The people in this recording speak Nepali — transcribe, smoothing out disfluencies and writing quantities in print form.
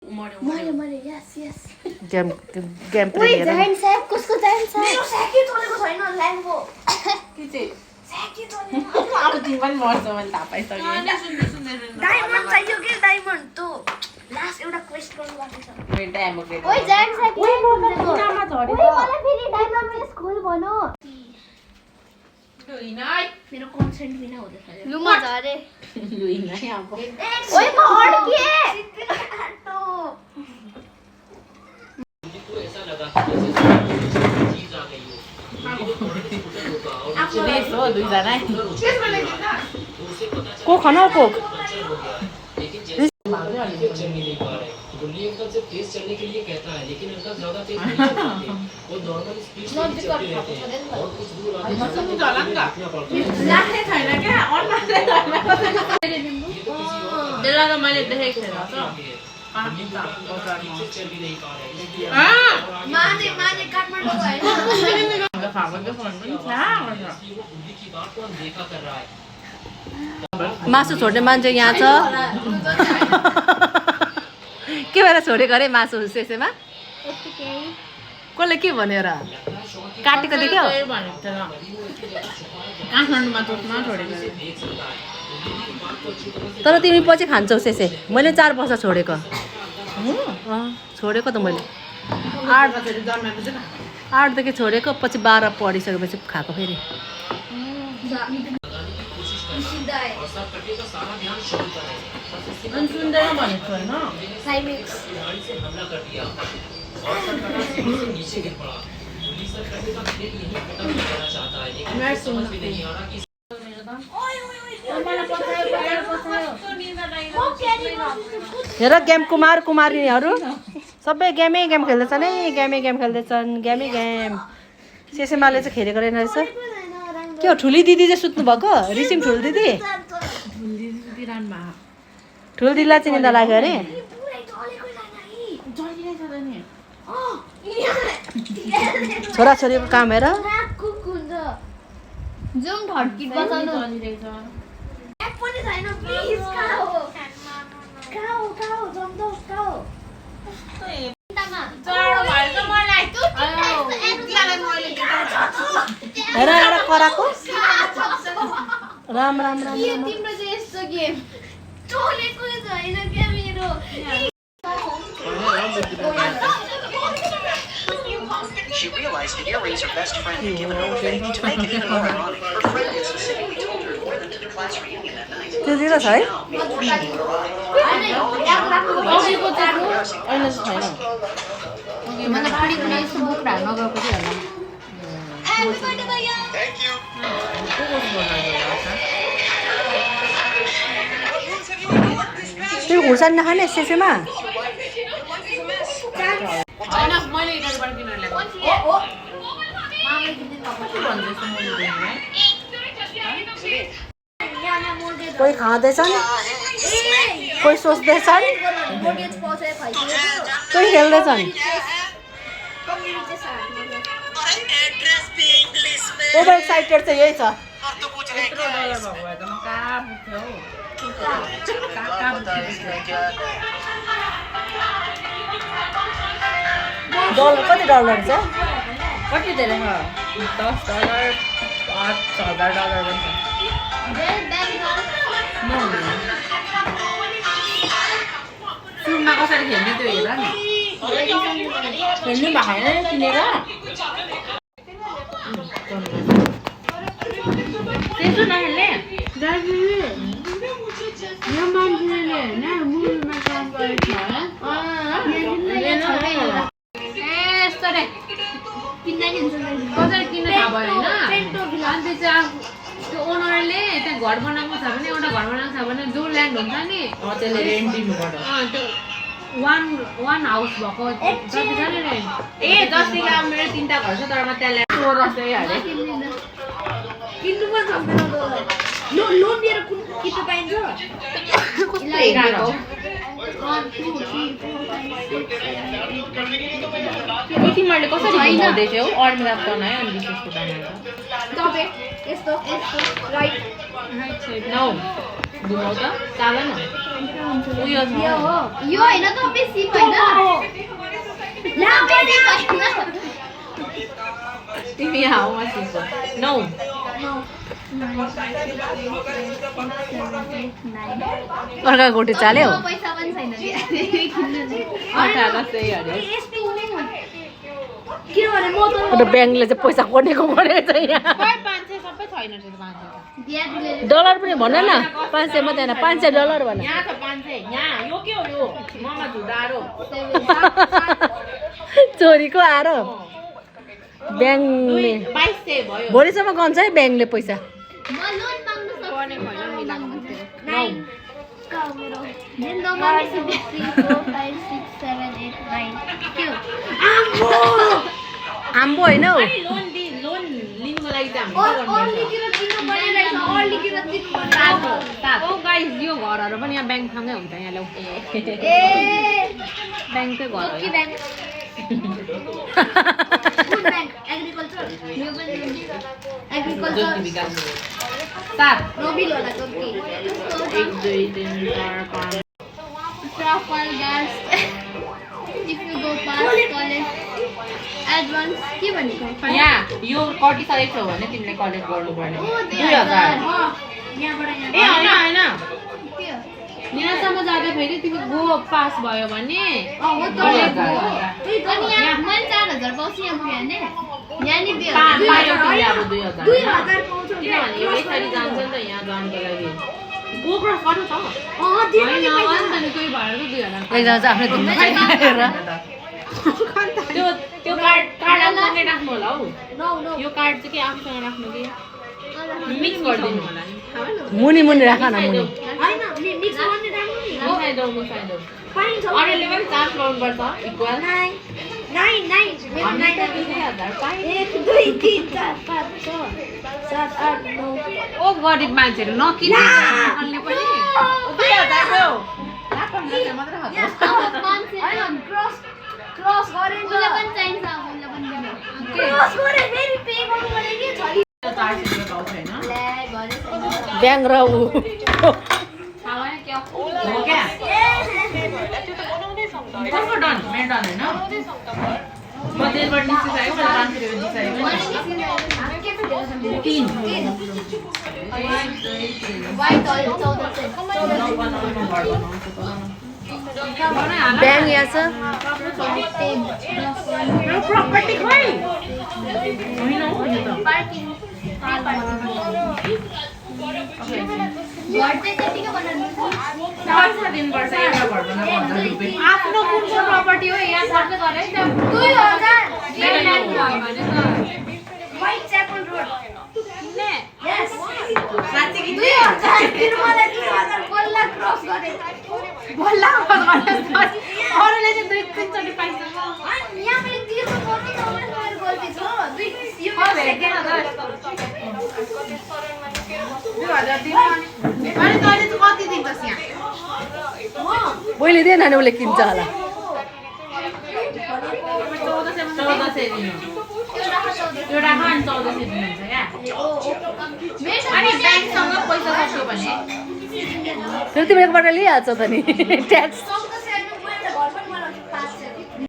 मरे यस यस गेम प्ले ओइ जाइन्ट स्याक कसको जाइन्ट स्याक मेरो स्याकै चलेको छैन ल्याङको के चाहिँ स्याकै चलेन अब तिमी पनि मर्छ मैले थाहा पाइसकेँ डायमन्ड चाहियो के डायमन्ड त लास्ट एउटा क्वेस्ट गर्नु बाँकी छ वेट डेमोक्रेट ओइ जाइन्ट स्याक ओइ कुनामा झरेको ओइ मलाई फेरि डायमन्ड स्कुल भनो लुइनाइ मेरो कन्सेन्ट बिना हुँदैन लु म झरे लुइनाइ अब ओइ म अड्के तो ऐसा लगा चीज आ गई हो आफू देश हो दुईजना कोक खाना कोक लेकिन जैसे चलने नहीं पा रहे गुल्ली अंकल से तेज चलने के लिए कहता है लेकिन अंकल ज्यादा तेज नहीं चल पाते वो नॉर्मल स्पीड से चलते रहते हैं और कुछ दूर आगे लाग्ने छैन क्या अनलाग्ने त्यसलाई त मैले देखेको थिएन त चल भी नहीं पा रहे माने काठमाडौँ हैन बुद्धि की बात को देखा कर रहा है मासु छोड्ने मान्छे यहाँ छ के भएर छोडेको अरे मासु सेसेमा कसले के भन्यो र काटेको देख्यो काठमाडौँमा टोटमा छोडेको तर तिमी पछि खान्छौ सेसे मैले 4 वर्ष छोडेको छोडेको त मैले 8 देखि छोडेको पछि 12 पढिसकेपछि खाएको फेरि और सब कटे का सारा ध्यान शुरू कर रहे अनि सुन्दैन भनेको होइन साइमिक्स खिलाड़ी से हमला कर दिया और सब कटा सीढ़ी से नीचे गिर पड़ा पुलिस सर कटे का खेल यही खत्म करना चाहता है लेकिन मैं समझ भी नहीं आ रहा कि हेर गेम कुमार कुमारीहरू सबै गेम खेल्दैछन् है गेम खेल्दैछन् गेम सेसेमाले चाहिँ खेलेको रहेन रहेछ के हो ठुली दिदी चाहिँ सुत्नु भएको रिसिम ठुल दिदी ठुल दिदीलाई चाहिँ निदा लाग्यो अरे छोराछोरीको काम हेर जुम धड्किट बजाउनु पनि छैन प्लिज खाऊ जम्दो खाऊ हेर कराको राम तिम्रो चाहिँ यस्तो गेम चलेको छैन क्या मेरो She realized that earrings her best friend had given her away. To make it even more ironic, her friend had specifically told her to wear them to the class reunion that night. त्यो दिँदा छ है अघिको चाहिँ अहिले चाहिँ छैन मलाई पढी कुनै यस्तो बुक राख्न गएको थियो होला Thank you. त्यो खुर्सानी नखाने सेसेमा होइन मैले यताबाट किनेर ल्याएको कोही खाँदैछन् कोही सोच्दैछन् कोही खेल्दैछन् ओभर एक्साइटेड चाहिँ यही छ $100 भएको भए त म कहाँ पुग्थ्यो डलर कति डलर छ कति धेरै छ $10 $5,000 पनि छ सुनमा कसरी खेल्ने त्यो हेर नि खेल्नु भएको होइन किनेर त्यसो नखेल्ने दाजु यो मान्छेले होइन मुलमा काम गरेको यस्तो रे कसरी किन्नु थाहा भयो होइन अनि त्यो चाहिँ त्यो ओनरले त्यहाँ घर बनाएको छ भने एउटा घर बनाएको छ भने जो ल्यान्ड हुन्छ नि त्यसले रेन्ट दिनुपर्छ त्यो वान हाउस भएको जति छ नि रेन्ट जतिका मेरो 3टा घर छ तर म त्यहाँ ल्यान्ड चौरस्तै हालेँ किन्नु पनि सक्दैन लोन दिएर किन्नु पाइन्छ तिमीहरूले कसरी घुमाउँदै थियौ अर्मिला बनायो अनि विशेषको बनायो यस्तो राइट साइड नौ घुमाउ त चाल न उयो यो होइन त बेसी तिमी हाउ मच इज 9 अर्का गोटे चाल्यो पैसा पनि छैन नि। 18 सही अरे किनभने म त अन्त ब्याङ्कले चाहिँ पैसा कोनेको परेको छ यहाँ 500 सबै छैन त्यो 500 बिहाले डलर पनि भन न 500 मात्रै होइन $500 भन यहाँ छ 500 यहाँ यो के हो यो ममा धुदारो चोरीको आएर ब्याङ्कले 2200 भयो भोलिसम्म गन्छ है ब्याङ्कले पैसा म लोन माग्नु पर्ने भएन मिलाएको मेरो दिन नम्बर 3 4 5 6 7 8 9 के हो आम्बो होइन हौ अनि लोन लिनुको लागि चाहिँ हामीले के ओन्ली किन दिनु पर्ने रहेछ ओन्ली किन दिनु पर्ने ओ गाइस यो घरहरु पनि यहाँ ब्याङ्क सँगै हुन्छ यहाँ ल्याउ ए ब्याङ्ककै घर हो के यो। ब्याङ्क फुड ब्याङ्क एग्रिकल्चर यो पनि एग्रिकल्चर ज्योति विकास 7 नोबिल होला जति 1 2 3 4 5 proper girls if you go past college advance के भनेको यहाँ यो कटिसकेको छौ भने तिमीले कलेज गर्नुपर्ने 2000 यहाँबाट ए हैन हैन के हो यहाँसम्म जाँदा फेरि तिमी गो पास भयो भने हो त अनि यहाँ मैले 4000 पाउँछु यहाँ पुग्यो भने यहाँ नि पायो तिमीले अब 2000 2000 पाउँछु किनभने यो यसरी जान्छ नि त यहाँ जानुको लागि गो क्रस गर्नु छ दिनु हैन नि पैसा अनि कोही भएर त 2000 एकजना चाहिँ आफ्नो धुनमा खाएर त्यो कार्ड आफूसँगै राख्नु होला हौ नो नो यो कार्ड चाहिँ के आफूसँग राख्नु कि मिक्स गरिदिनु होला नि थाहा भएन मुनि मुनि राख न मुनि हैन मिक्स गर्ने राम्रो नि मिसाइदेऊ पाइन्छ अरूले पनि चार्ज गर्नुपर्छ इक्वल 9 मेरो 9 2000 पाइ 1 2 3 4 5 6 7 8 9 ओ गरिब मान्छेहरू नकिन्ने अन्ले पनि 2000 देऊ मात्र क्रस गरे उसले पनि चाहिन्छ उसले पनि दिनु क्रस गरे फेरि पे गर्नु पर्ने के छ 400 रुपैयाँ पाउँछ हैन ले गरे ब्याङ्क र ऊ थाहा भएन क्या हो क्या कसको डन मेरो डन हैन म त्यसबाट निस्किसकेको मैले 500 रुपैयाँ दिइसकेको 3 वाइट अल 14 ब्याङ्क यहाँ छ प्रपर्टी खोइ होइन हो यो त पार्किङ घर चाहिँ त्यतिकै बनाउनु पैसा दिनुपर्छ एउटा घर बनाएको 1000 रुपैयाँ आफ्नो कुनको प्रपर्टी हो यहाँ सर्च गरे नि त 2000 वाइट च्यापल रोड ने यस साच्चै कि 2000 दिनु मलाई 2000 बल्ला क्रस गरे बल्ल अरूले चाहिँ 2-3 चोटि पाइसक्यो अनि यहाँ मैले तिर्नु पर्ने त मेरो गल्ती छ दुई यो भेट्दैन त 2000 दिनु अनि तैँले चाहिँ कति दिन्छस् यहाँ मैले दिएन भने उसले किन्छ होला 1400 दिनु यो राख अनि 1400 दिनुहुन्छ क्या अनि ब्याङ्कसँग पैसा सक्यो भने फेरि तिम्रो एकपल्ट लिइहाल्छ त नि ट्याक्स